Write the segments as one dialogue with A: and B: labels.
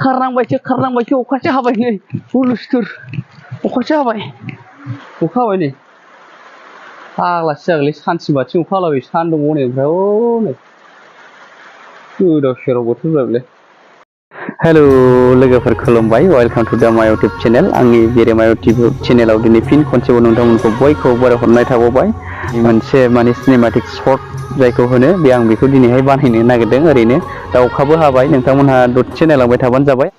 A: खारनांबायसो अखासो हाबाय नै हुलुस्थुर अखासो हाबाय अखा हाबाय नै फाग्लासो जागोनलै सानसेबाथिं अखा हालाबाय सान्दुं गनायनिफ्राय नै गोदाव सोराव बोथोरफोरा बेलाय हेलो लोगोफोर खुलुमबाय वेलकाम टू द माय यूट्यूब चैनल आंनि बेरेमा यूट्यूब चैनलाव दिनै फिन खनसेबाव नोंथांमोनखौ बयखौबो बरायहरनाय थाबावबाय मोनसे माने सिनेमेटिक शर्ट जायखौ होनो बे आं बेखौ दिनैहाय बानायनो नागिरदों ओरैनो दा अखाबो हाबाय नोंथांमोनहा दसे नायलांबाय थाबानो जाबाय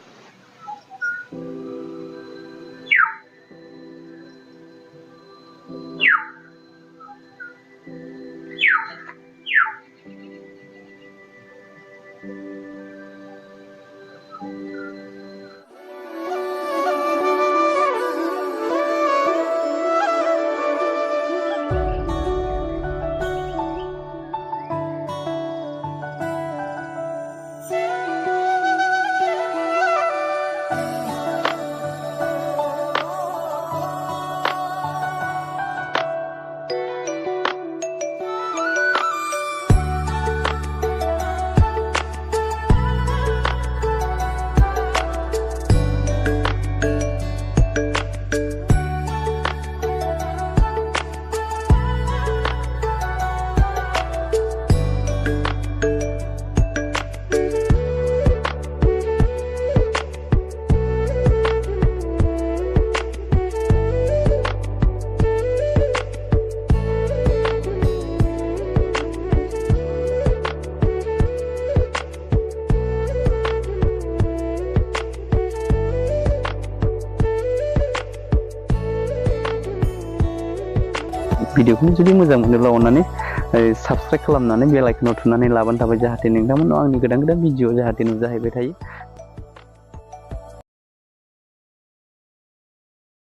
A: भिडिअखौ जुदि मोजां मोनोब्ला अन्नानै साबस्क्राइब खालामनानै बेल आइकनाव थुनानै लाबानो थाबाय जाहाथे नोंथांमोनाव आंनि गोदान भिडिअ जाहाथे नुजाहैबाय थायो